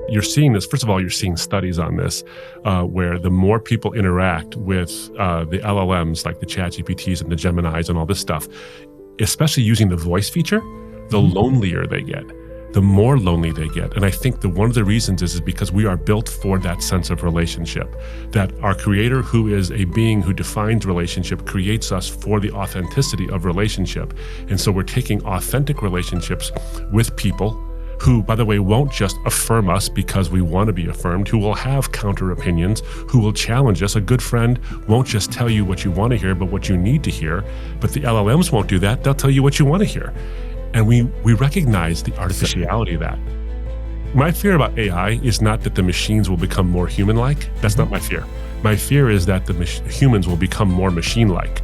You're seeing this, first of all, you're seeing studies on this, where the more people interact with the LLMs, like the ChatGPTs and the Geminis and all this stuff, especially using the voice feature, the lonelier they get, the more lonely they get. And I think that one of the reasons is because we are built for that sense of relationship, that our Creator, who is a being who defines relationship, creates us for the authenticity of relationship. And so we're taking authentic relationships with people who, by the way, won't just affirm us because we want to be affirmed, who will have counter opinions, who will challenge us. A good friend won't just tell you what you want to hear, but what you need to hear. But the LLMs won't do that. They'll tell you what you want to hear. And we recognize the artificiality of that. My fear about AI is not that the machines will become more human-like. That's not my fear. My fear is that the humans will become more machine-like.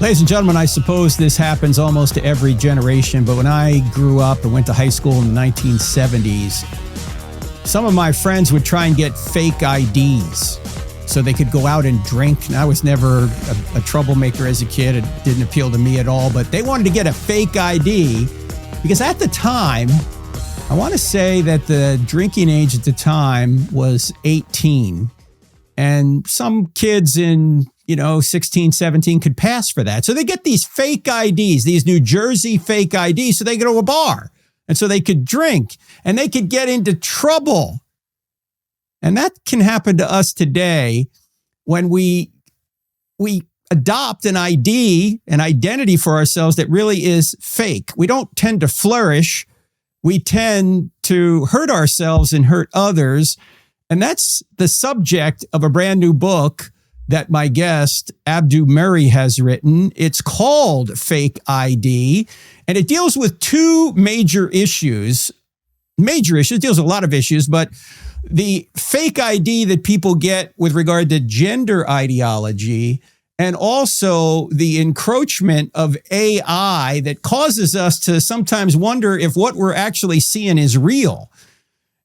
Ladies and gentlemen, I suppose this happens almost to every generation, but when I grew up and went to high school in the 1970s, some of my friends would try and get fake IDs so they could go out and drink. And I was never a troublemaker as a kid. It didn't appeal to me at all, but they wanted to get a fake ID because at the time, I want to say that the drinking age at the time was 18. And some kids in 16, 17 could pass for that. So they get these fake IDs, these New Jersey fake IDs, so they go to a bar. And so they could drink and they could get into trouble. And that can happen to us today when we adopt an ID, an identity for ourselves that really is fake. We don't tend to flourish. We tend to hurt ourselves and hurt others. And that's the subject of a brand new book that my guest, Abdu Murray, has written. It's called Fake ID, and it deals with two major issues. It deals with a lot of issues, but the fake ID that people get with regard to gender ideology, and also the encroachment of AI that causes us to sometimes wonder if what we're actually seeing is real.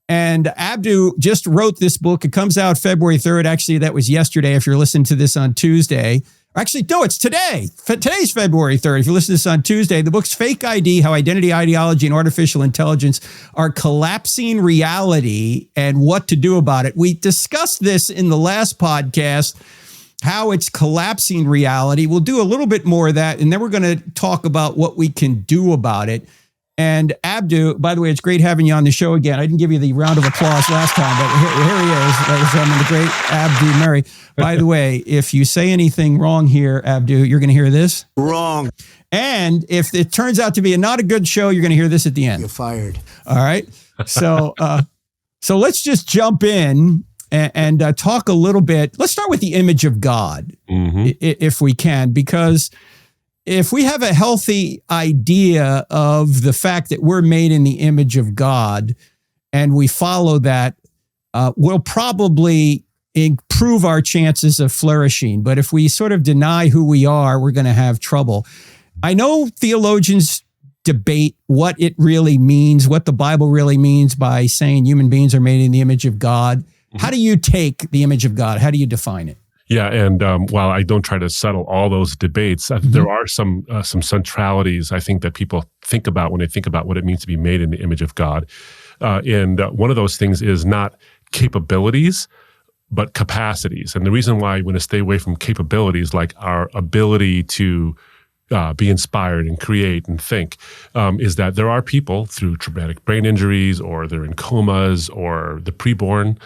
And Abdu just wrote this book. It comes out February 3rd. Actually, that was yesterday if you're listening to this on Tuesday. Actually, no, it's today. Today's February 3rd. If you listen to this on Tuesday, the book's Fake ID, How Identity, Ideology, and Artificial Intelligence Are Collapsing Reality and What to Do About It. We discussed this in the last podcast, how it's collapsing reality. We'll do a little bit more of that, and then we're going to talk about what we can do about it. And Abdu, by the way, it's great having you on the show again. I didn't give you the round of applause last time, but here he is, ladies and gentlemen, the great Abdu Murray. By the way, if you say anything wrong here, Abdu, you're going to hear this. Wrong. And if it turns out to be not a good show, you're going to hear this at the end. You're fired. All right. So let's just jump in and talk a little bit. Let's start with the image of God, if we can, because if we have a healthy idea of the fact that we're made in the image of God and we follow that, we'll probably improve our chances of flourishing. But if we sort of deny who we are, we're going to have trouble. I know theologians debate what it really means, what the Bible really means by saying human beings are made in the image of God. How do you take the image of God? How do you define it? Yeah, and while I don't try to settle all those debates, there are some centralities I think that people think about when they think about what it means to be made in the image of God. And one of those things is not capabilities, but capacities. And the reason why I want to stay away from capabilities, like our ability to be inspired and create and think, is that there are people through traumatic brain injuries, or they're in comas, or the preborn,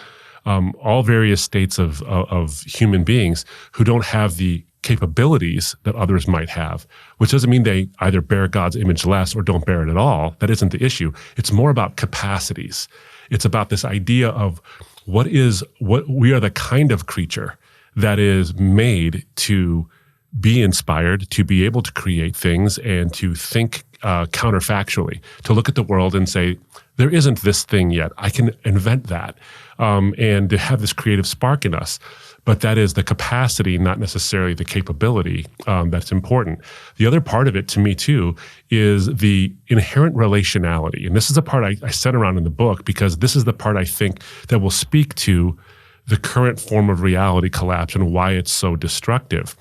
all various states of human beings who don't have the capabilities that others might have, which doesn't mean they either bear God's image less or don't bear it at all. That isn't the issue. It's more about capacities. It's about this idea of what we are, the kind of creature that is made to be inspired, to be able to create things and to think counterfactually, to look at the world and say, there isn't this thing yet. I can invent that. And to have this creative spark in us. but that is the capacity, not necessarily the capability, that's important. The other part of it, to me too, is the inherent relationality. And this is the part I set around in the book, because this is the part I think that will speak to the current form of reality collapse and why it's so destructive.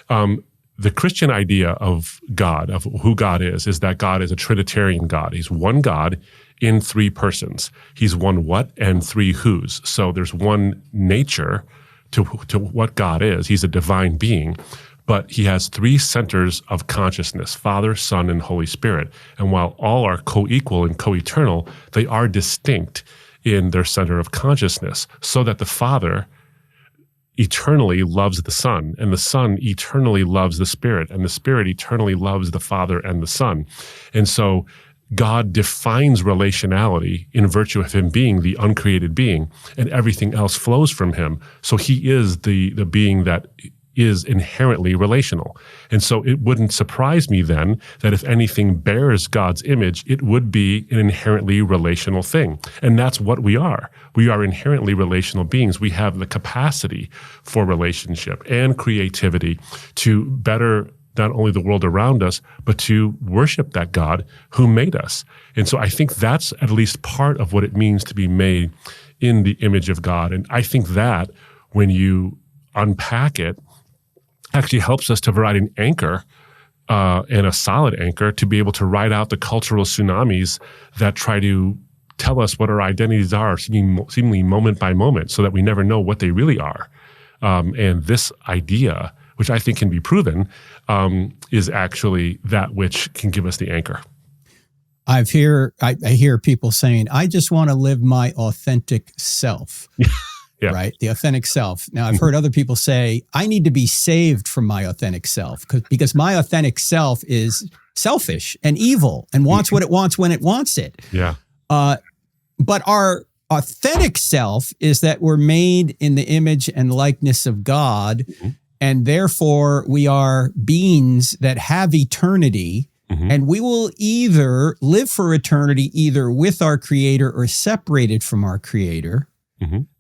The Christian idea of God, of who God is that God is a Trinitarian God. He's one God in three persons. He's one what and three whos. So there's one nature to what God is. He's a divine being, but he has three centers of consciousness: Father, Son, and Holy Spirit. And while all are co-equal and co-eternal, they are distinct in their center of consciousness, so that the Father eternally loves the Son, and the Son eternally loves the Spirit, and the Spirit eternally loves the Father and the Son. And so God defines relationality in virtue of him being the uncreated being, and everything else flows from him. So he is the being that is inherently relational. And so it wouldn't surprise me then that if anything bears God's image, it would be an inherently relational thing. And that's what we are. We are inherently relational beings. We have the capacity for relationship and creativity to better not only the world around us, but to worship that God who made us. And so I think that's at least part of what it means to be made in the image of God. And I think that when you unpack it, actually helps us to provide an anchor and a solid anchor to be able to ride out the cultural tsunamis that try to tell us what our identities are, seemingly moment by moment, so that we never know what they really are. And this idea, which I think can be proven, is actually that which can give us the anchor. I hear people saying, I just want to live my authentic self. Yeah. Right? The authentic self. Now, I've heard other people say, I need to be saved from my authentic self because my authentic self is selfish and evil and wants what it wants when it wants it. Yeah. But our authentic self is that we're made in the image and likeness of God, and therefore we are beings that have eternity, and we will either live for eternity either with our Creator or separated from our Creator.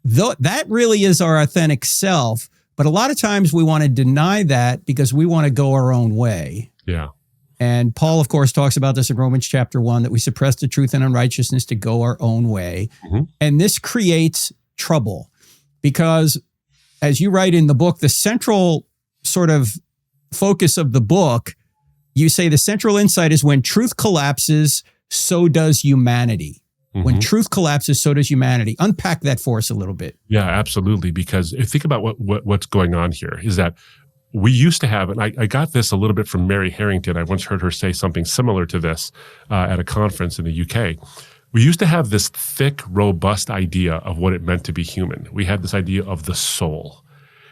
Though that really is our authentic self, but a lot of times we want to deny that because we want to go our own way. Yeah. And Paul, of course, talks about this in Romans chapter 1, that we suppress the truth and unrighteousness to go our own way. And this creates trouble because, as you write in the book, the central sort of focus of the book, you say the central insight is when truth collapses, so does humanity. When truth collapses, so does humanity. Unpack that for us a little bit. Yeah, absolutely. Because if you think about what's going on here is that we used to have, and I got this a little bit from Mary Harrington. I once heard her say something similar to this at a conference in the UK. We used to have this thick, robust idea of what it meant to be human. We had this idea of the soul.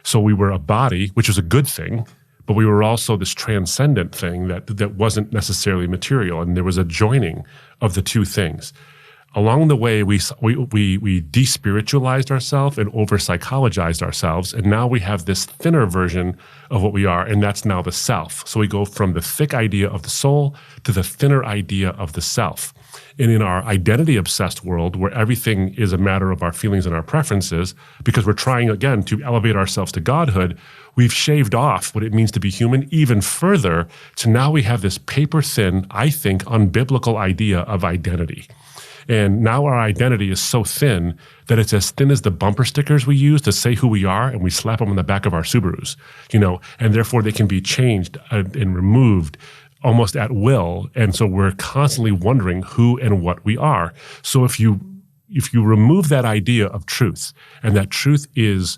So we were a body, which was a good thing, but we were also this transcendent thing that wasn't necessarily material. And there was a joining of the two things. Along the way, we despiritualized ourselves and over-psychologized ourselves, and now we have this thinner version of what we are, and that's now the self. So we go from the thick idea of the soul to the thinner idea of the self. And in our identity-obsessed world, where everything is a matter of our feelings and our preferences, because we're trying, again, to elevate ourselves to godhood, we've shaved off what it means to be human even further to now we have this paper-thin, I think, unbiblical idea of identity. And now our identity is so thin that it's as thin as the bumper stickers we use to say who we are, and we slap them on the back of our Subarus, and therefore they can be changed and removed almost at will. And so we're constantly wondering who and what we are. So if you remove that idea of truth, and that truth is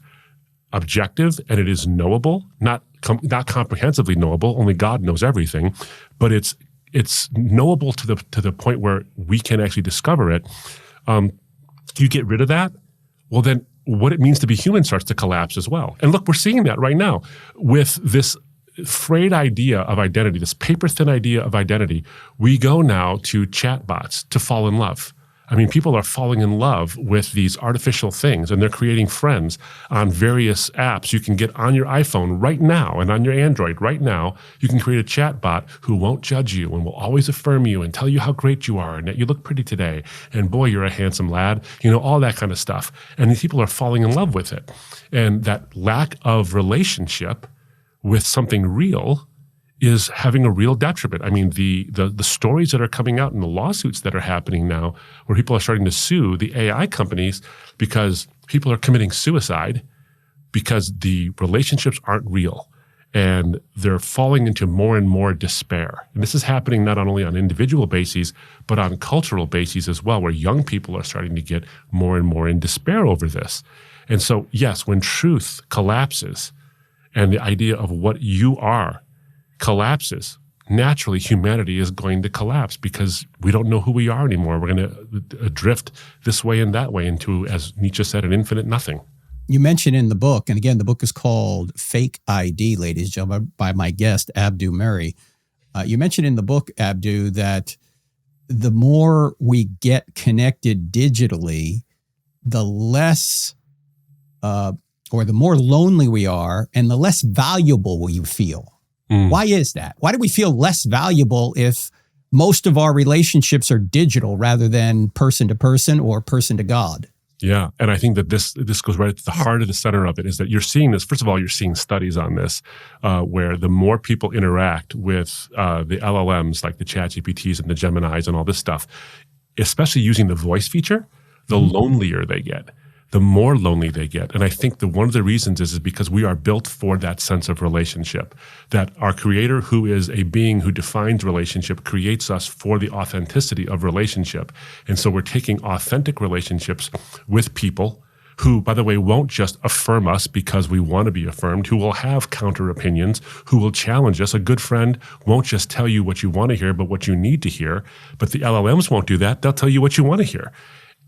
objective and it is knowable, not comprehensively knowable, only God knows everything, but it's knowable to the point where we can actually discover it. You get rid of that, well then what it means to be human starts to collapse as well. And look, we're seeing that right now with this frayed idea of identity, this paper-thin idea of identity. We go now to chatbots to fall in love. I mean, people are falling in love with these artificial things, and they're creating friends on various apps. You can get on your iPhone right now and on your Android right now. You can create a chat bot who won't judge you and will always affirm you and tell you how great you are and that you look pretty today. And boy, you're a handsome lad. All that kind of stuff. And these people are falling in love with it. And that lack of relationship with something real is having a real detriment. I mean, the stories that are coming out and the lawsuits that are happening now, where people are starting to sue the AI companies because people are committing suicide because the relationships aren't real and they're falling into more and more despair. And this is happening not only on individual bases, but on cultural bases as well, where young people are starting to get more and more in despair over this. And so, yes, when truth collapses and the idea of what you are collapses, naturally humanity is going to collapse because we don't know who we are anymore. We're going to drift this way and that way into, as Nietzsche said, an infinite nothing. You mentioned in the book, and again, the book is called Fake ID, ladies and gentlemen, by my guest, Abdu Murray. You mentioned in the book, Abdu, that the more we get connected digitally, the less or the more lonely we are and the less valuable we feel. Why is that? Why do we feel less valuable if most of our relationships are digital rather than person to person or person to God? Yeah, and I think that this goes right to the heart of the center of it, is that you're seeing this. First of all, you're seeing studies on this where the more people interact with the LLMs, like the ChatGPTs and the Geminis and all this stuff, especially using the voice feature, the lonelier they get. The more lonely they get. And I think that one of the reasons is because we are built for that sense of relationship, that our creator, who is a being who defines relationship, creates us for the authenticity of relationship. And so we're taking authentic relationships with people who, by the way, won't just affirm us because we want to be affirmed, who will have counter opinions, who will challenge us. A good friend won't just tell you what you want to hear, but what you need to hear. But the LLMs won't do that. They'll tell you what you want to hear.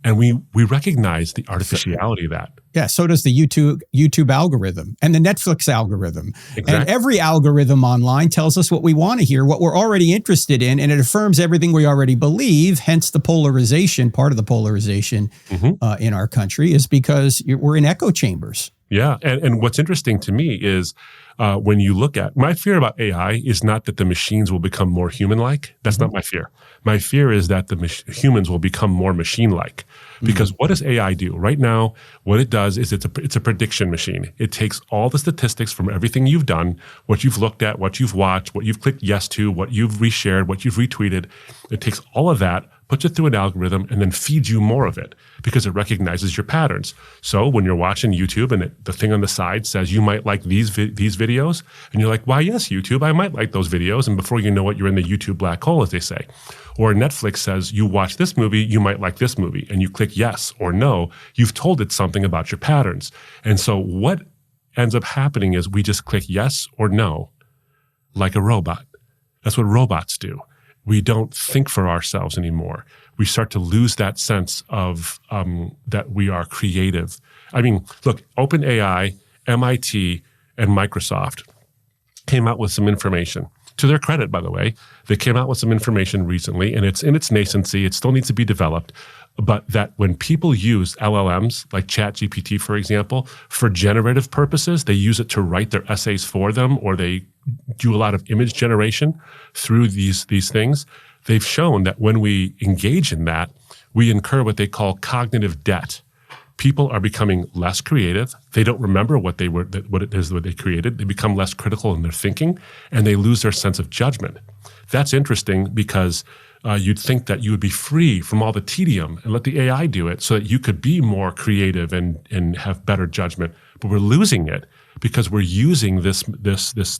And we recognize the artificiality of that. Yeah, so does the YouTube algorithm and the Netflix algorithm. Exactly. And every algorithm online tells us what we want to hear, what we're already interested in, and it affirms everything we already believe. Hence the polarization, part of the polarization in our country is because we're in echo chambers. Yeah, and what's interesting to me is when you look at, my fear about AI is not that the machines will become more human-like. That's not my fear. My fear is that the humans will become more machine-like. Because what does AI do? Right now, what it does is it's a prediction machine. It takes all the statistics from everything you've done, what you've looked at, what you've watched, what you've clicked yes to, what you've reshared, what you've retweeted. It takes all of that, puts it through an algorithm, and then feeds you more of it because it recognizes your patterns. So when you're watching YouTube and the thing on the side says you might like these videos, and you're like, why, yes, YouTube, I might like those videos. And before you know it, you're in the YouTube black hole, as they say. Or Netflix says, you watch this movie, you might like this movie. And you click yes or no, you've told it something about your patterns. And so what ends up happening is we just click yes or no like a robot. That's what robots do. We don't think for ourselves anymore. We start to lose that sense of that we are creative. I mean, look, OpenAI, MIT, and Microsoft came out with some information. To their credit, by the way, they came out with some information recently, and it's in its nascency. It still needs to be developed. But that when people use LLMs, like ChatGPT, for example, for generative purposes, they use it to write their essays for them, or they do a lot of image generation through these things. They've shown that when we engage in that, we incur what they call cognitive debt. People are becoming less creative. They don't remember what they created. They become less critical in their thinking, and they lose their sense of judgment. That's interesting because you'd think that you would be free from all the tedium and let the AI do it so that you could be more creative and have better judgment. But we're losing it because we're using this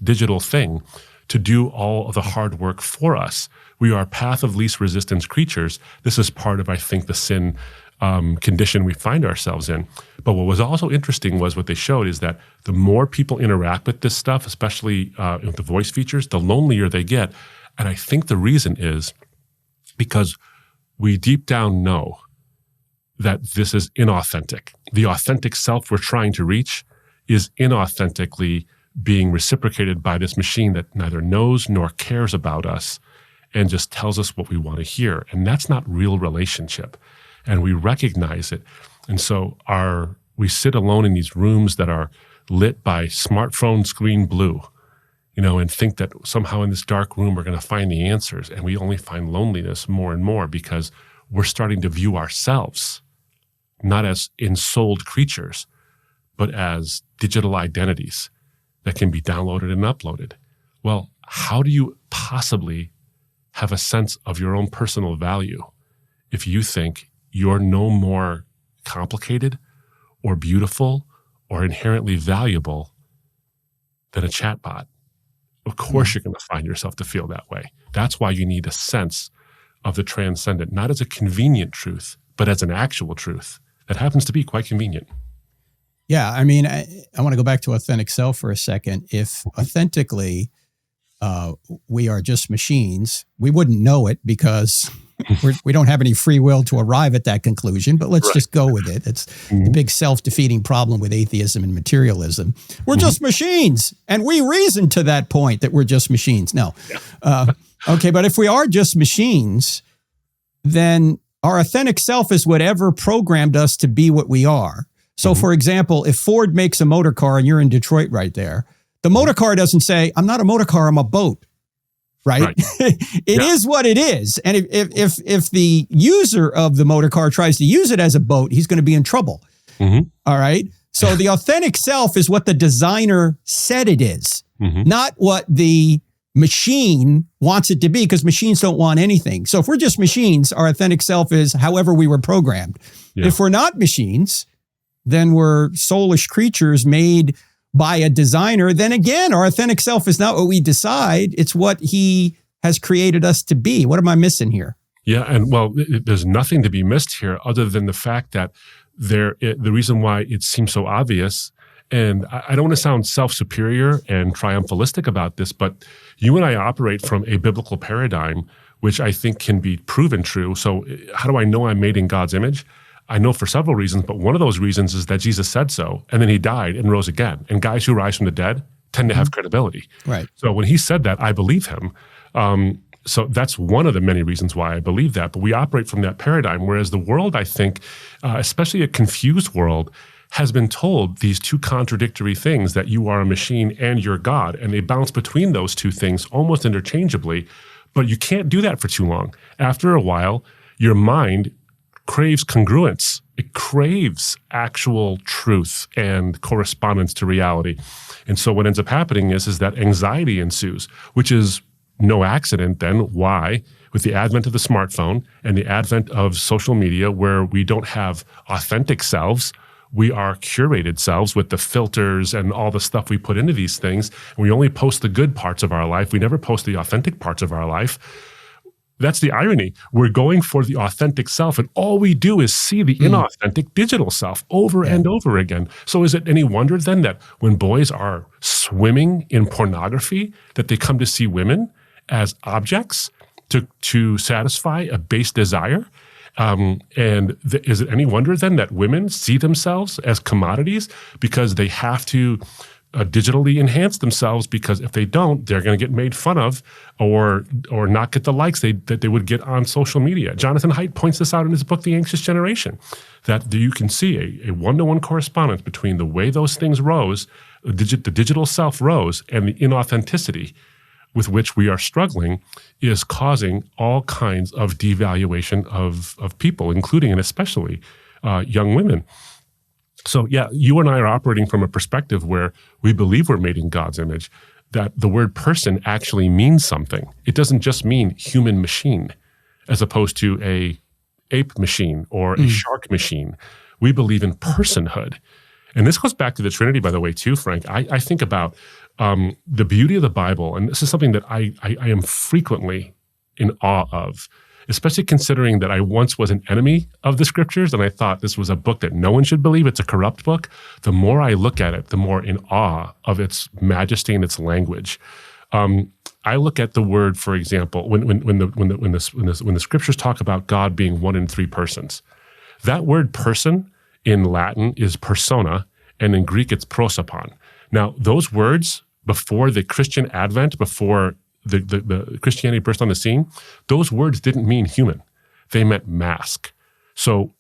digital thing to do all of the hard work for us. We are path of least resistance creatures. This is part of, I think, the sin condition we find ourselves in. But what was also interesting was what they showed is that the more people interact with this stuff, especially with the voice features, the lonelier they get. And I think the reason is because we deep down know that this is inauthentic. The authentic self we're trying to reach is inauthentically being reciprocated by this machine that neither knows nor cares about us and just tells us what we want to hear. And that's not real relationship. and we recognize it. And so we sit alone in these rooms that are lit by smartphone screen blue, and think that somehow in this dark room we're going to find the answers. And we only find loneliness more and more because we're starting to view ourselves not as ensouled creatures, but as digital identities that can be downloaded and uploaded. Well, how do you possibly have a sense of your own personal value if you think you're no more complicated or beautiful or inherently valuable than a chatbot? Of course you're going to find yourself to feel that way. That's why you need a sense of the transcendent, not as a convenient truth, but as an actual truth that happens to be quite convenient. Yeah, I mean, I want to go back to authentic self for a second. If authentically we are just machines, we wouldn't know it because we don't have any free will to arrive at that conclusion, but let's just go with it. It's the big self-defeating problem with atheism and materialism. We're just machines, and we reason to that point that we're just machines. No. Okay, but if we are just machines, then our authentic self is whatever programmed us to be what we are. So, for example, if Ford makes a motor car and you're in Detroit right there, the motor car doesn't say, I'm not a motor car, I'm a boat. Right? It is what it is. And if the user of the motor car tries to use it as a boat, he's going to be in trouble. All right? So the authentic self is what the designer said it is, not what the machine wants it to be, because machines don't want anything. So if we're just machines, our authentic self is however we were programmed. If we're not machines, then we're soulish creatures made by a designer. Then again, our authentic self is not what we decide. It's what he has created us to be. What am I missing here? Yeah, and well, there's nothing to be missed here other than the fact that the reason why it seems so obvious, and I don't want to sound self-superior and triumphalistic about this, but you and I operate from a biblical paradigm, which I think can be proven true. So how do I know I'm made in God's image? I know for several reasons, but one of those reasons is that Jesus said so, and then he died and rose again. And guys who rise from the dead tend to have credibility. Right. So when he said that, I believe him. So that's one of the many reasons why I believe that. But we operate from that paradigm, whereas the world, I think, especially a confused world, has been told these two contradictory things, that you are a machine and you're God, and they bounce between those two things almost interchangeably. But you can't do that for too long. After a while, your mind craves congruence. It craves actual truth and correspondence to reality. And so what ends up happening is that anxiety ensues, which is no accident then why, with the advent of the smartphone and the advent of social media, where we don't have authentic selves, we are curated selves with the filters and all the stuff we put into these things. And we only post the good parts of our life. We never post the authentic parts of our life. That's the irony. We're going for the authentic self, and all we do is see the inauthentic digital self over and over again. So is it any wonder then that when boys are swimming in pornography, that they come to see women as objects to satisfy a base desire? Is it any wonder then that women see themselves as commodities because they have to digitally enhance themselves, because if they don't, they're going to get made fun of or not get the likes that they would get on social media. Jonathan Haidt points this out in his book, The Anxious Generation, that you can see a one-to-one correspondence between the way those things rose, the digital self rose, and the inauthenticity with which we are struggling is causing all kinds of devaluation of people, including and especially young women. So yeah, you and I are operating from a perspective where we believe we're made in God's image, that the word person actually means something. It doesn't just mean human machine, as opposed to a ape machine or a shark machine. We believe in personhood. And this goes back to the Trinity, by the way, too, Frank. I think about the beauty of the Bible, and this is something that I am frequently in awe of, especially considering that I once was an enemy of the scriptures and I thought this was a book that no one should believe. It's a corrupt book. The more I look at it, the more in awe of its majesty and its language. I look at the word, for example, when the scriptures talk about God being one in three persons, that word person in Latin is persona, and in Greek it's prosopon. Now, those words before the Christian advent, before the Christianity burst on the scene, those words didn't mean human. They meant mask. So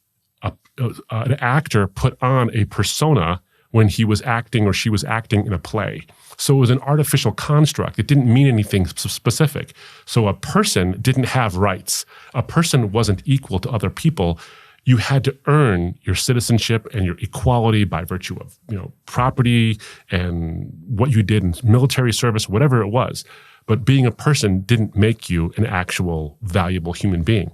an actor put on a persona when he was acting or she was acting in a play. So it was an artificial construct. It didn't mean anything specific. So a person didn't have rights. A person wasn't equal to other people. You had to earn your citizenship and your equality by virtue of, property and what you did in military service, whatever it was. But being a person didn't make you an actual valuable human being.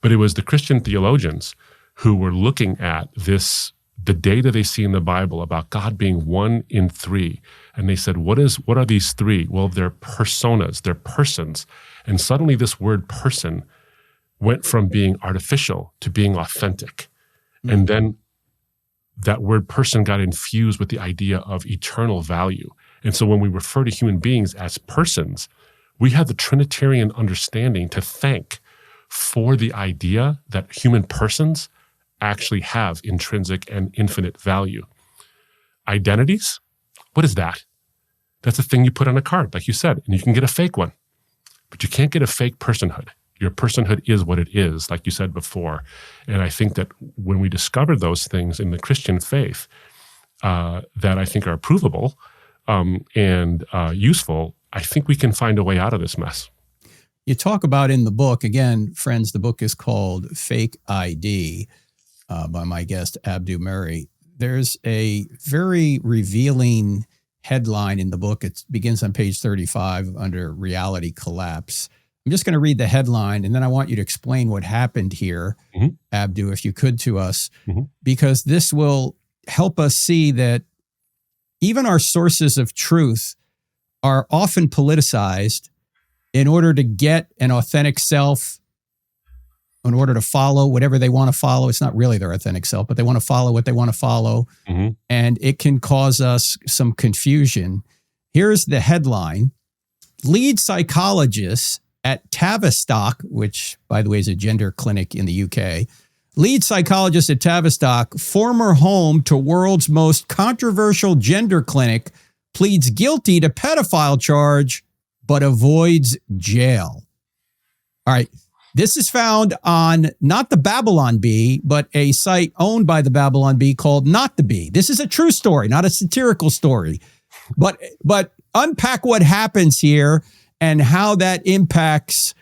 But it was the Christian theologians who were looking at the data they see in the Bible about God being one in three. And they said, what are these three? Well, they're personas, they're persons. And suddenly this word person went from being artificial to being authentic. Mm-hmm. And then that word person got infused with the idea of eternal value. And so when we refer to human beings as persons, we have the Trinitarian understanding to thank for the idea that human persons actually have intrinsic and infinite value. Identities? What is that? That's a thing you put on a card, like you said, and you can get a fake one. But you can't get a fake personhood. Your personhood is what it is, like you said before. And I think that when we discover those things in the Christian faith that I think are provable and useful, I think we can find a way out of this mess. You talk about in the book, again, friends, the book is called Fake ID by my guest, Abdu Murray. There's a very revealing headline in the book. It begins on page 35 under Reality Collapse. I'm just going to read the headline, and then I want you to explain what happened here, mm-hmm. Abdu, if you could, to us, mm-hmm. because this will help us see that even our sources of truth are often politicized in order to get an authentic self, in order to follow whatever they want to follow. It's not really their authentic self, but they want to follow what they want to follow, mm-hmm. and it can cause us some confusion. Here's the headline. Lead psychologists at Tavistock, which, by the way, is a gender clinic in the UK, lead psychologist at Tavistock, former home to world's most controversial gender clinic, pleads guilty to pedophile charge, but avoids jail. All right. This is found on not the Babylon Bee, but a site owned by the Babylon Bee called Not the Bee. This is a true story, not a satirical story. But unpack what happens here and how that impacts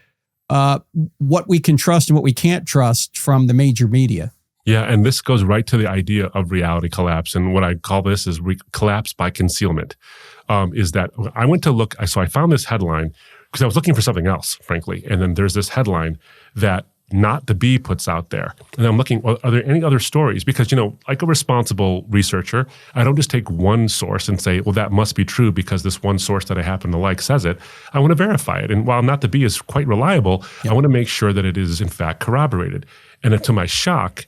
what we can trust and what we can't trust from the major media. Yeah, and this goes right to the idea of reality collapse. And what I call this is collapse by concealment, is that I went to look, so I found this headline because I was looking for something else, frankly. And then there's this headline that Not the Bee puts out there. And I'm looking, well, are there any other stories? Because, like a responsible researcher, I don't just take one source and say, well, that must be true because this one source that I happen to like says it. I want to verify it. And while Not the Bee is quite reliable, I want to make sure that it is in fact corroborated. And to my shock,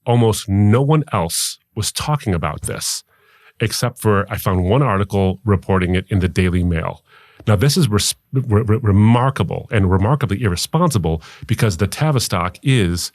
almost no one else was talking about this, except for I found one article reporting it in the Daily Mail. Now, this is remarkable and remarkably irresponsible because the Tavistock is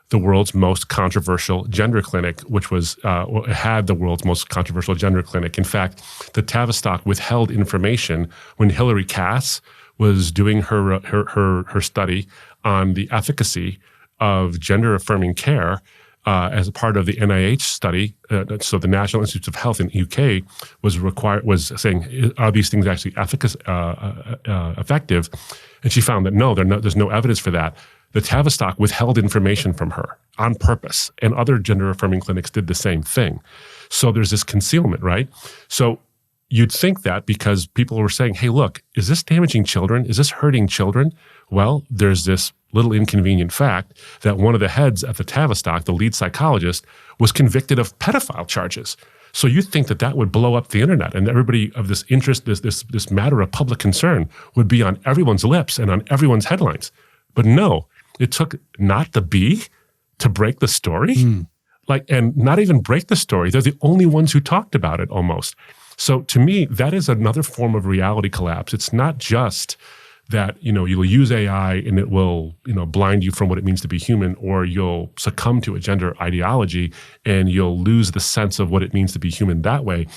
the world's most controversial gender clinic, which had the world's most controversial gender clinic. In fact, the Tavistock withheld information when Hillary Cass was doing her study on the efficacy of gender-affirming care as a part of the NIH study. So the National Institutes of Health in the UK was saying, are these things actually effective? And she found that no, there's no evidence for that. The Tavistock withheld information from her on purpose, and other gender-affirming clinics did the same thing. So there's this concealment, right? So you'd think that because people were saying, hey, look, is this damaging children? Is this hurting children? Well, there's this little inconvenient fact that one of the heads at the Tavistock, the lead psychologist, was convicted of pedophile charges. So you think that would blow up the internet, and everybody of this interest, this matter of public concern would be on everyone's lips and on everyone's headlines. But no, it took Not the Bee to break the story. And not even break the story. They're the only ones who talked about it almost. So to me, that is another form of reality collapse. It's not just that, you'll use AI and it will, blind you from what it means to be human, or you'll succumb to a gender ideology and you'll lose the sense of what it means to be human that way.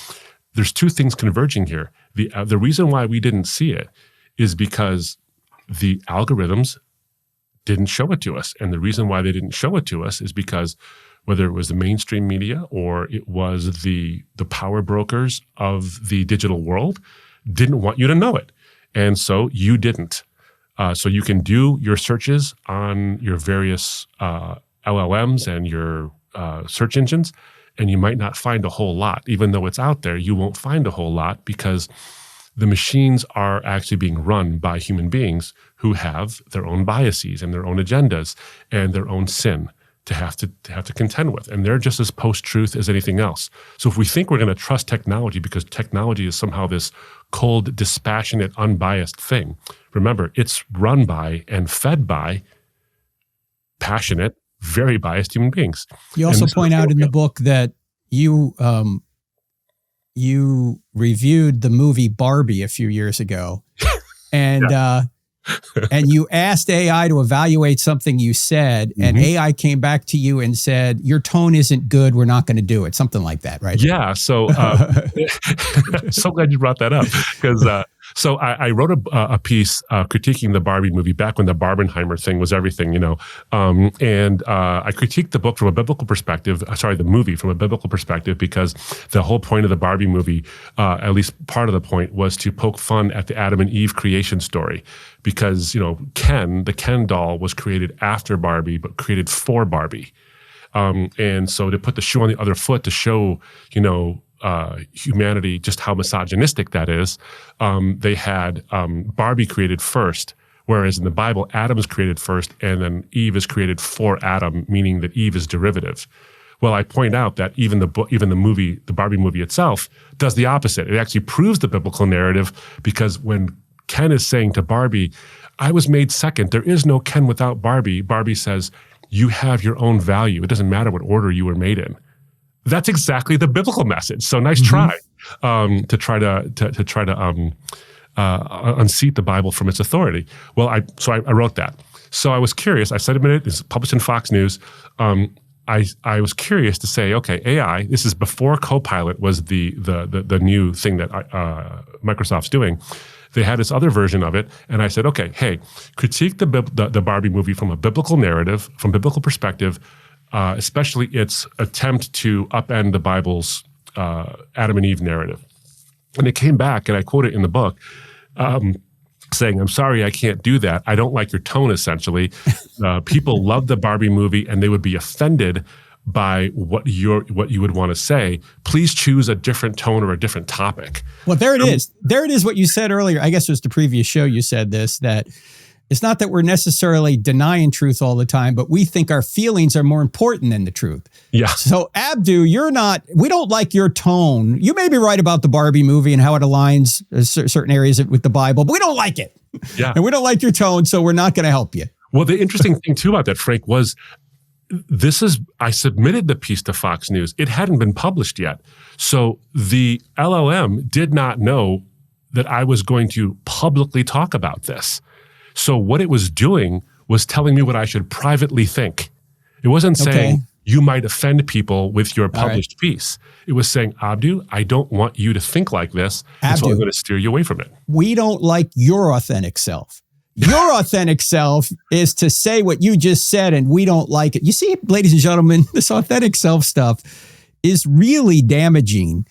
There's two things converging here. The reason why we didn't see it is because the algorithms didn't show it to us. And the reason why they didn't show it to us is because whether it was the mainstream media or it was the power brokers of the digital world, didn't want you to know it. And so you didn't. So you can do your searches on your various LLMs and your search engines, and you might not find a whole lot. Even though it's out there, you won't find a whole lot because the machines are actually being run by human beings who have their own biases and their own agendas and their own sin to have to contend with. And they're just as post-truth as anything else. So if we think we're going to trust technology because technology is somehow this cold, dispassionate, unbiased thing, remember, it's run by and fed by passionate, very biased human beings. You also point out in the book that you reviewed the movie Barbie a few years ago, and and you asked AI to evaluate something you said, and AI came back to you and said, your tone isn't good, we're not going to do it. Something like that, right? Yeah. So, so glad you brought that up because so I wrote a piece critiquing the Barbie movie back when the Barbenheimer thing was everything, and I critiqued the book from a biblical perspective, the movie from a biblical perspective, because the whole point of the Barbie movie, at least part of the point, was to poke fun at the Adam and Eve creation story. Because, the Ken doll was created after Barbie, but created for Barbie. And so to put the shoe on the other foot to show, humanity, just how misogynistic that is, they had Barbie created first, whereas in the Bible, Adam is created first, and then Eve is created for Adam, meaning that Eve is derivative. Well, I point out that even the Barbie movie itself, does the opposite. It actually proves the biblical narrative, because when Ken is saying to Barbie, I was made second, there is no Ken without Barbie, Barbie says, you have your own value. It doesn't matter what order you were made in. That's exactly the biblical message. So nice try to try to unseat the Bible from its authority. Well, I wrote that. So I was curious. I submitted it. It's published in Fox News. I was curious to say, okay, AI. This is before Copilot was the new thing that Microsoft's doing. They had this other version of it, and I said, okay, hey, critique the Barbie movie from a biblical narrative, from biblical perspective. Especially its attempt to upend the Bible's Adam and Eve narrative. And it came back, and I quote it in the book, saying, I'm sorry, I can't do that. I don't like your tone, essentially. People love the Barbie movie, and they would be offended by what you would want to say. Please choose a different tone or a different topic. Well, there it is. There it is what you said earlier. I guess it was the previous show you said this, that it's not that we're necessarily denying truth all the time, but we think our feelings are more important than the truth. Yeah. So Abdu, we don't like your tone. You may be right about the Barbie movie and how it aligns certain areas with the Bible, but we don't like it. Yeah. And we don't like your tone, so we're not going to help you. Well, the interesting thing too about that, Frank, was I submitted the piece to Fox News. It hadn't been published yet. So the LLM did not know that I was going to publicly talk about this. So what it was doing was telling me what I should privately think. It wasn't saying you might offend people with your published piece. It was saying, Abdu, I don't want you to think like this, and so I'm going to steer you away from it. We don't like your authentic self. Your authentic self is to say what you just said, and we don't like it. You see, ladies and gentlemen, this authentic self stuff is really damaging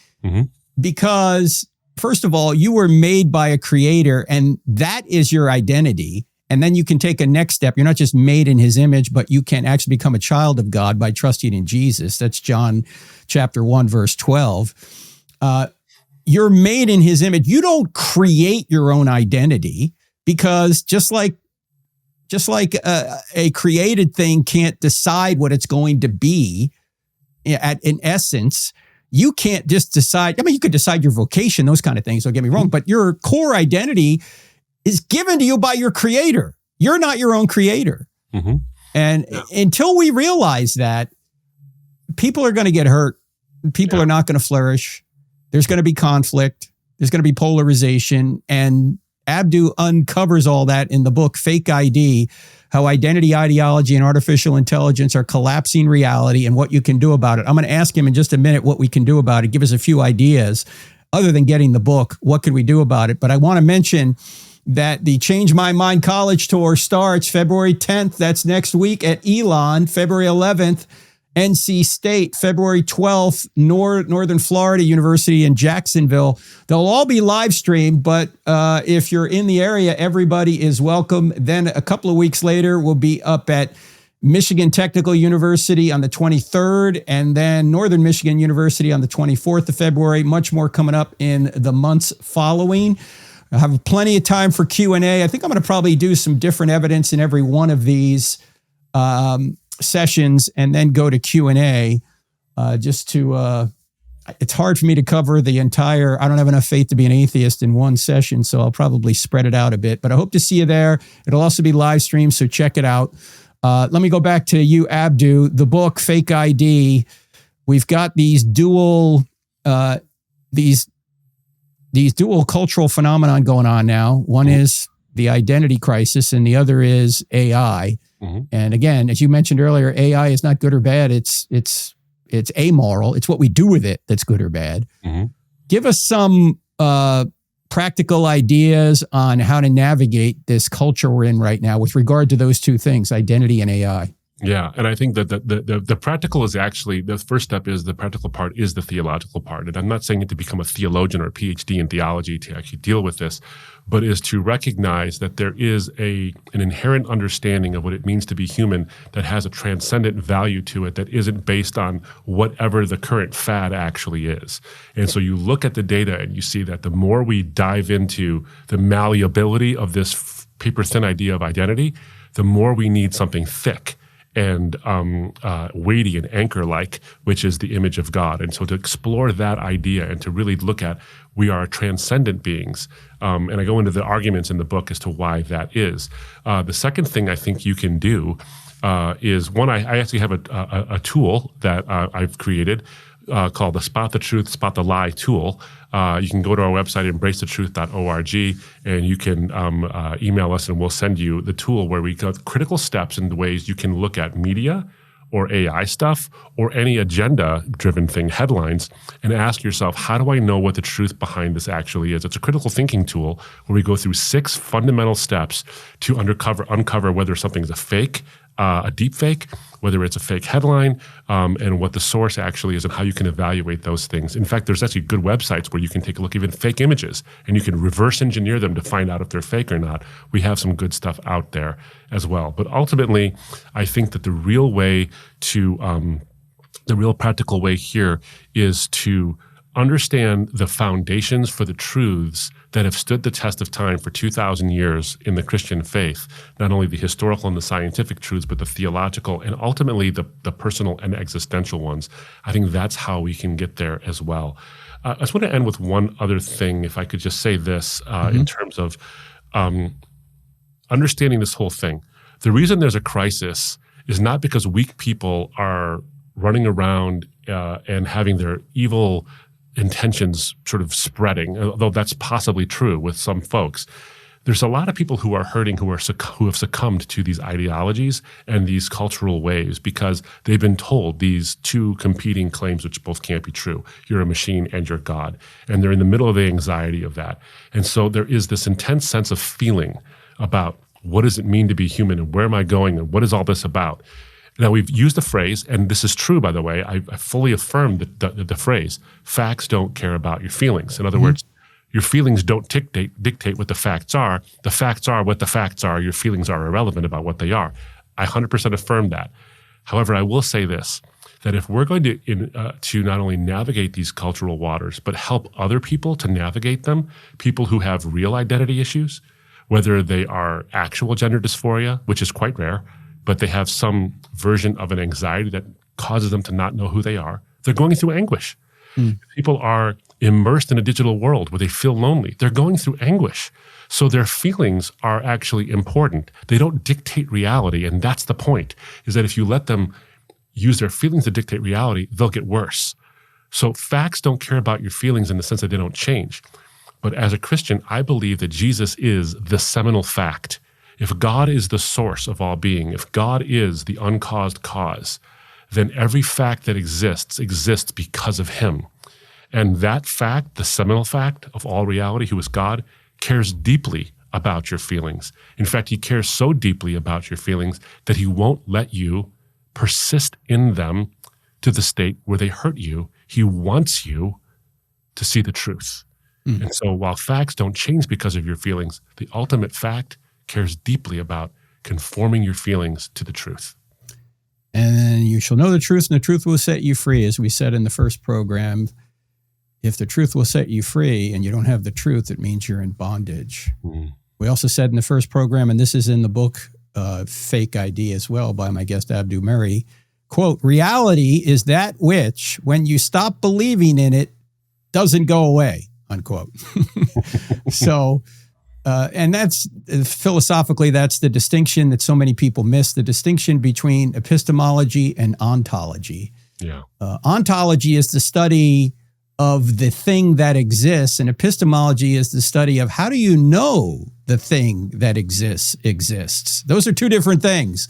because, first of all, you were made by a creator, and that is your identity. And then you can take a next step. You're not just made in his image, but you can actually become a child of God by trusting in Jesus. That's John chapter 1, verse 12. You're made in his image. You don't create your own identity, because just like a created thing can't decide what it's going to be in essence, you can't just decide. I mean, you could decide your vocation, those kind of things, don't get me wrong, but your core identity is given to you by your creator. You're not your own creator. And until we realize that, people are going to get hurt. People are not going to flourish. There's going to be conflict. There's going to be polarization. And Abdu uncovers all that in the book, Fake ID, how identity, ideology, and artificial intelligence are collapsing reality and what you can do about it. I'm going to ask him in just a minute what we can do about it. Give us a few ideas other than getting the book. What can we do about it? But I want to mention that the Change My Mind College Tour starts February 10th. That's next week at Elon. February 11th, NC State. February 12th, Northern Florida University in Jacksonville. They'll all be live streamed, but if you're in the area, everybody is welcome. Then a couple of weeks later, we'll be up at Michigan Technical University on the 23rd, and then Northern Michigan University on the 24th of February. Much more coming up in the months following. I have plenty of time for Q&A. I think I'm going to probably do some different evidence in every one of these sessions and then go to Q&A just to, it's hard for me to cover the entire, I don't have enough faith to be an atheist in one session, so I'll probably spread it out a bit. But I hope to see you there. It'll also be live streamed, so check it out. Let me go back to you, Abdu. The book, Fake ID. We've got these dual cultural phenomenon going on now. One is the identity crisis, and the other is AI. Mm-hmm. And again, as you mentioned earlier, AI is not good or bad. It's amoral. It's what we do with it that's good or bad. Mm-hmm. Give us some practical ideas on how to navigate this culture we're in right now with regard to those two things, identity and AI. Yeah, and I think that the practical is actually, the first step is the practical part is the theological part. And I'm not saying it to become a theologian or a PhD in theology to actually deal with this, but is to recognize that there is an inherent understanding of what it means to be human that has a transcendent value to it that isn't based on whatever the current fad actually is. And so you look at the data and you see that the more we dive into the malleability of this paper-thin idea of identity, the more we need something thick and weighty and anchor-like, which is the image of God. And so to explore that idea and to really look at we are transcendent beings, and I go into the arguments in the book as to why that is. The second thing I think you can do is, one, I actually have a tool that I've created called the Spot the Truth, Spot the Lie tool. You can go to our website, embracethetruth.org, and you can email us and we'll send you the tool where we got critical steps in the ways you can look at media or AI stuff or any agenda-driven thing, headlines, and ask yourself, how do I know what the truth behind this actually is? It's a critical thinking tool where we go through 6 fundamental steps to uncover whether something's a fake, a deep fake, whether it's a fake headline, and what the source actually is and how you can evaluate those things. In fact, there's actually good websites where you can take a look, even fake images, and you can reverse engineer them to find out if they're fake or not. We have some good stuff out there as well. But ultimately, I think that the real way to, the real practical way here is to understand the foundations for the truths that have stood the test of time for 2,000 years in the Christian faith, not only the historical and the scientific truths, but the theological and ultimately the personal and existential ones. I think that's how we can get there as well. I just want to end with one other thing, if I could just say this, in terms of understanding this whole thing. The reason there's a crisis is not because weak people are running around and having their evil intentions sort of spreading, although that's possibly true with some folks. There's a lot of people who are hurting, who have succumbed to these ideologies and these cultural waves because they've been told these two competing claims, which both can't be true. You're a machine and you're God. And they're in the middle of the anxiety of that. And so there is this intense sense of feeling about what does it mean to be human and where am I going and what is all this about? Now, we've used the phrase, and this is true, by the way, I fully affirm the phrase, facts don't care about your feelings. In other words, your feelings don't dictate what the facts are. The facts are what the facts are. Your feelings are irrelevant about what they are. I 100% affirm that. However, I will say this, that if we're going to not only navigate these cultural waters, but help other people to navigate them, people who have real identity issues, whether they are actual gender dysphoria, which is quite rare, but they have some version of an anxiety that causes them to not know who they are, they're going through anguish. People are immersed in a digital world where they feel lonely. They're going through anguish. So their feelings are actually important. They don't dictate reality, and that's the point, is that if you let them use their feelings to dictate reality, they'll get worse. So facts don't care about your feelings in the sense that they don't change. But as a Christian, I believe that Jesus is the seminal fact. If God is the source of all being, if God is the uncaused cause, then every fact that exists because of him. And that fact, the seminal fact of all reality, who is God, cares deeply about your feelings. In fact, he cares so deeply about your feelings that he won't let you persist in them to the state where they hurt you. He wants you to see the truth. And so while facts don't change because of your feelings, the ultimate fact cares deeply about conforming your feelings to the truth. And you shall know the truth, and the truth will set you free, as we said in the first program. If the truth will set you free and you don't have the truth, it means you're in bondage. We also said in the first program, and this is in the book Fake ID as well by my guest Abdu Murray, quote, reality is that which, when you stop believing in it, doesn't go away, unquote. So, and that's philosophically, that's the distinction that so many people miss, the distinction between epistemology and ontology. Yeah. Ontology is the study of the thing that exists, and epistemology is the study of how do you know the thing that exists. Those are two different things.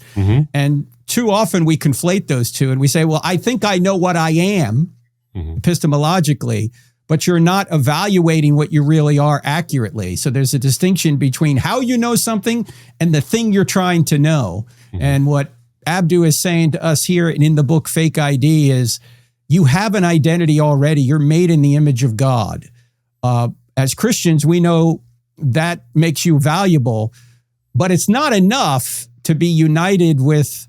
And too often we conflate those two and we say, well, I think I know what I am epistemologically, but you're not evaluating what you really are accurately. So there's a distinction between how you know something and the thing you're trying to know. And what Abdu is saying to us here and in the book Fake ID is, you have an identity already. You're made in the image of God. As Christians, we know that makes you valuable, but it's not enough to be united with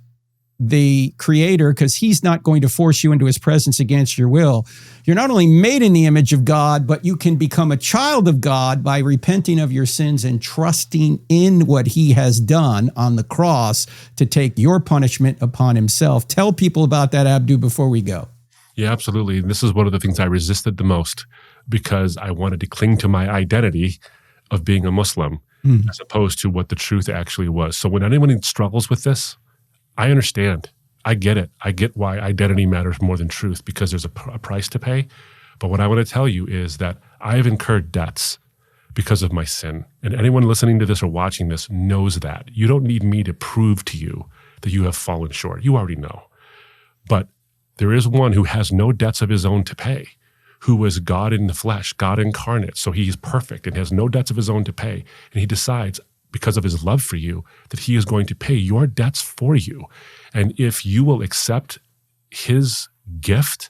the Creator, because he's not going to force you into his presence against your will. You're not only made in the image of God, but you can become a child of God by repenting of your sins and trusting in what he has done on the cross to take your punishment upon himself. Tell people about that, Abdu, before we go. Yeah, absolutely. This is one of the things I resisted the most because I wanted to cling to my identity of being a Muslim as opposed to what the truth actually was. So when anyone struggles with this, I understand. I get it. I get why identity matters more than truth, because there's a price to pay. But what I want to tell you is that I have incurred debts because of my sin. And anyone listening to this or watching this knows that. You don't need me to prove to you that you have fallen short. You already know. But there is one who has no debts of his own to pay, who was God in the flesh, God incarnate. So he's perfect and has no debts of his own to pay. And he decides, because of his love for you, that he is going to pay your debts for you. And if you will accept his gift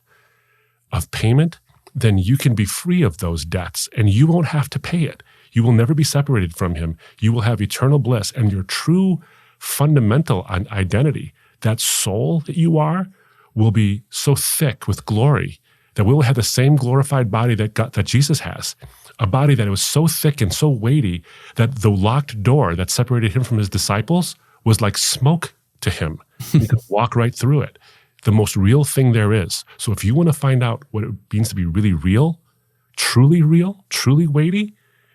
of payment, then you can be free of those debts and you won't have to pay it. You will never be separated from him. You will have eternal bliss, and your true fundamental identity, that soul that you are, will be so thick with glory that we will have the same glorified body that Jesus has. A body that was so thick and so weighty that the locked door that separated him from his disciples was like smoke to him. He could walk right through it. The most real thing there is. So if you want to find out what it means to be really real, truly weighty,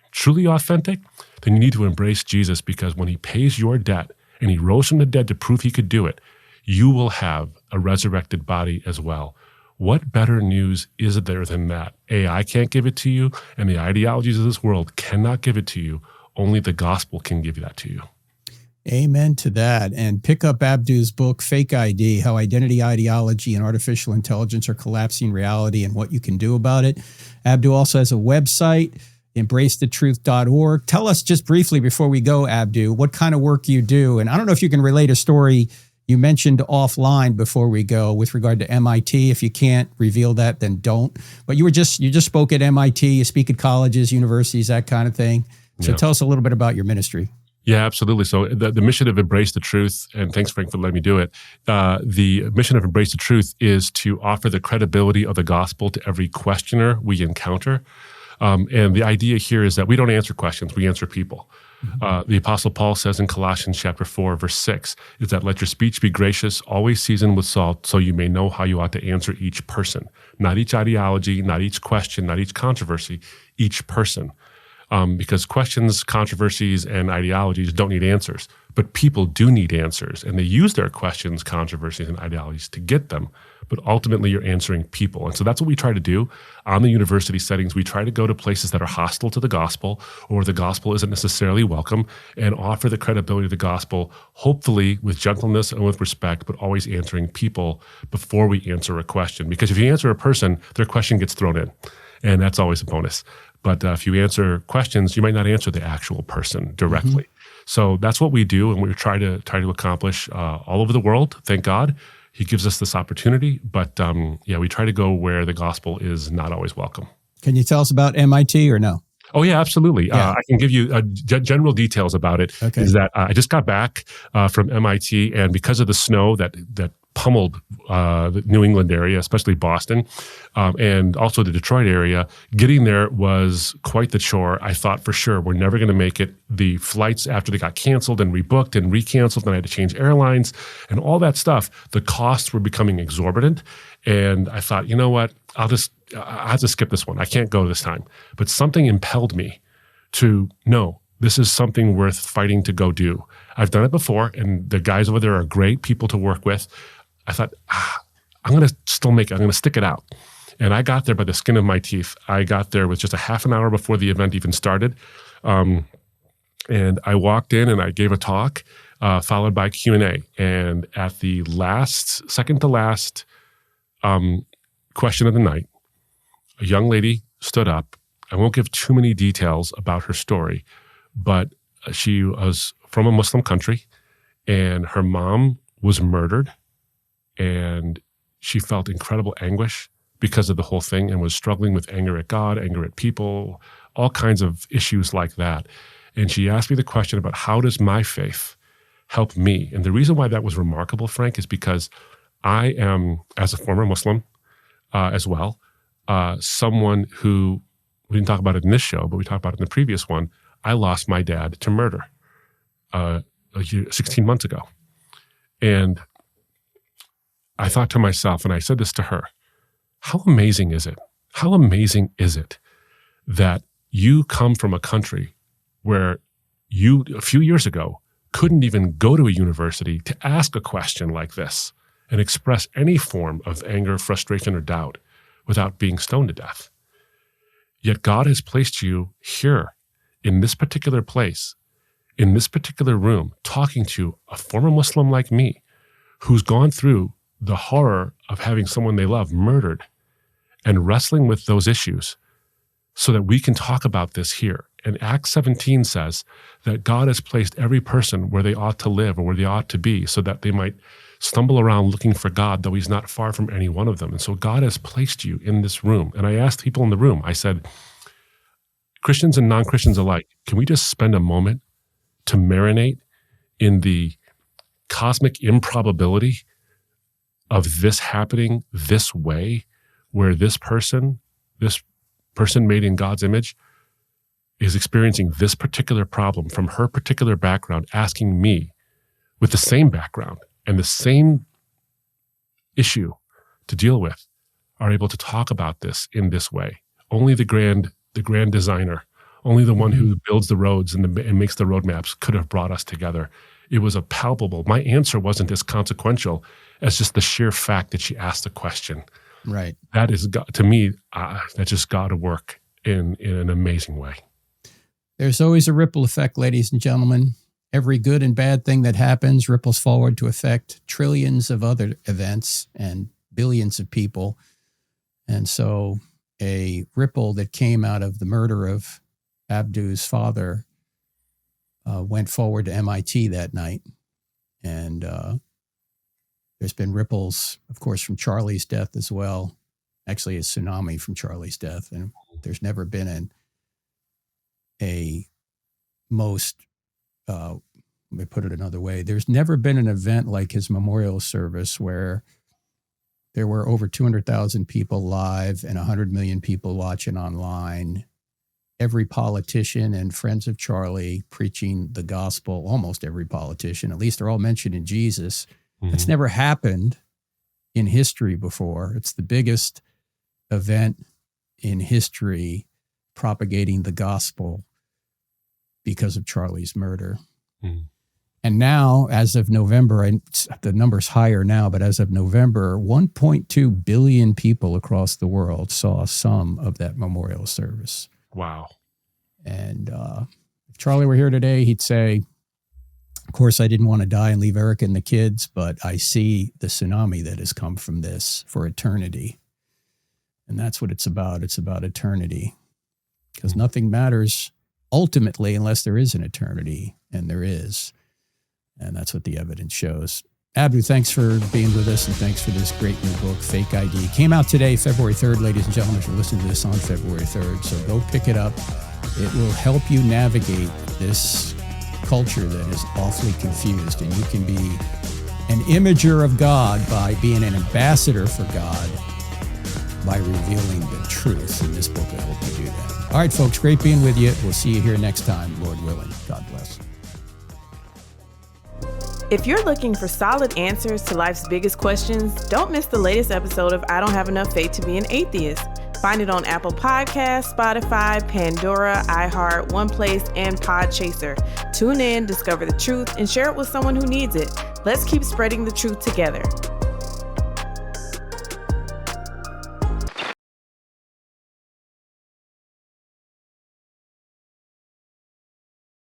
truly authentic, then you need to embrace Jesus, because when he pays your debt and he rose from the dead to prove he could do it, you will have a resurrected body as well. What better news is there than that? AI can't give it to you, and the ideologies of this world cannot give it to you. Only the gospel can give that to you. Amen to that. And pick up Abdu's book, Fake ID, How Identity, Ideology, and Artificial Intelligence Are Collapsing Reality and What You Can Do About It. Abdu also has a website, embracethetruth.org. Tell us just briefly before we go, Abdu, what kind of work you do. And I don't know if you can relate a story you mentioned offline before we go with regard to MIT. If you can't reveal that, then don't. But you just spoke at MIT, you speak at colleges, universities, that kind of thing. So tell us a little bit about your ministry. Yeah, absolutely. So the mission of Embrace the Truth, and thanks, Frank, for letting me do it. The mission of Embrace the Truth is to offer the credibility of the gospel to every questioner we encounter. And the idea here is that we don't answer questions, we answer people. The Apostle Paul says in Colossians chapter 4, verse 6, is that let your speech be gracious, always seasoned with salt, so you may know how you ought to answer each person. Not each ideology, not each question, not each controversy, each person. Because questions, controversies, and ideologies don't need answers, but people do need answers, and they use their questions, controversies, and ideologies to get them. But ultimately, you're answering people. And so that's what we try to do on the university settings. We try to go to places that are hostile to the gospel, or the gospel isn't necessarily welcome, and offer the credibility of the gospel, hopefully with gentleness and with respect, but always answering people before we answer a question. Because if you answer a person, their question gets thrown in, and that's always a bonus. But if you answer questions, you might not answer the actual person directly. So that's what we do, and we try to accomplish all over the world. Thank God, He gives us this opportunity. But we try to go where the gospel is not always welcome. Can you tell us about MIT or no? Oh, yeah, absolutely. Yeah. I can give you general details about it. Okay. Is that I just got back from MIT, and because of the snow that pummeled the New England area, especially Boston, and also the Detroit area, getting there was quite the chore. I thought for sure we're never going to make it. The flights, after they got canceled and rebooked and recanceled, and I had to change airlines and all that stuff, the costs were becoming exorbitant. And I thought, you know what, I have to skip this one. I can't go this time. But something impelled me to, no, this is something worth fighting to go do. I've done it before, and the guys over there are great people to work with. I thought, I'm going to still make it. I'm going to stick it out. And I got there by the skin of my teeth. I got there with just a half an hour before the event even started. And I walked in and I gave a talk, followed by Q&A. And at the second to last question of the night, a young lady stood up. I won't give too many details about her story, but she was from a Muslim country, and her mom was murdered. And she felt incredible anguish because of the whole thing, and was struggling with anger at God, anger at people, all kinds of issues like that. And she asked me the question about, how does my faith help me? And the reason why that was remarkable, Frank, is because I am, as a former Muslim as well, someone who, we didn't talk about it in this show, but we talked about it in the previous one, I lost my dad to murder 16 months ago. And I thought to myself, and I said this to her, how amazing is it? How amazing is it that you come from a country where you, a few years ago, couldn't even go to a university to ask a question like this and express any form of anger, frustration, or doubt without being stoned to death. Yet God has placed you here in this particular place, in this particular room, talking to a former Muslim like me who's gone through the horror of having someone they love murdered and wrestling with those issues so that we can talk about this here. And Acts 17 says that God has placed every person where they ought to live or where they ought to be so that they might stumble around looking for God, though He's not far from any one of them. And so God has placed you in this room. And I asked people in the room, I said, Christians and non-Christians alike, can we just spend a moment to marinate in the cosmic improbability of this happening this way, where this person made in God's image, is experiencing this particular problem from her particular background, asking me with the same background and the same issue to deal with, are able to talk about this in this way. Only the grand designer, only the one who builds the roads and makes the roadmaps could have brought us together. It was a palpable. My answer wasn't as consequential as just the sheer fact that she asked the question. Right. That is, to me, that just got to work in an amazing way. There's always a ripple effect, ladies and gentlemen. Every good and bad thing that happens ripples forward to affect trillions of other events and billions of people. And so a ripple that came out of the murder of Abdu's father went forward to MIT that night. And there's been ripples, of course, from Charlie's death as well. Actually, a tsunami from Charlie's death. And there's never been let me put it another way. There's never been an event like his memorial service where there were over 200,000 people live and 100 million people watching online. Every politician and friends of Charlie preaching the gospel, almost every politician, at least they're all mentioning Jesus. Mm-hmm. It's never happened in history before. It's the biggest event in history propagating the gospel because of Charlie's murder. Mm-hmm. And now, as of November, and the number's higher now, but as of November, 1.2 billion people across the world saw some of that memorial service. Wow. And if Charlie were here today, he'd say, of course, I didn't want to die and leave Erica and the kids, but I see the tsunami that has come from this for eternity. And that's what it's about. It's about eternity. because nothing matters ultimately unless there is an eternity, and there is. And that's what the evidence shows. Abdu, thanks for being with us, and thanks for this great new book, Fake ID. Came out today, February 3rd, ladies and gentlemen. If you're listening to this on February 3rd, so go pick it up. It will help you navigate this culture that is awfully confused, and you can be an imager of God by being an ambassador for God by revealing the truth, and this book will help you do that. All right, folks, great being with you. We'll see you here next time, Lord willing. God bless. If you're looking for solid answers to life's biggest questions, don't miss the latest episode of I Don't Have Enough Faith to Be an Atheist. Find it on Apple Podcasts, Spotify, Pandora, iHeart, OnePlace, and Podchaser. Tune in, discover the truth, and share it with someone who needs it. Let's keep spreading the truth together.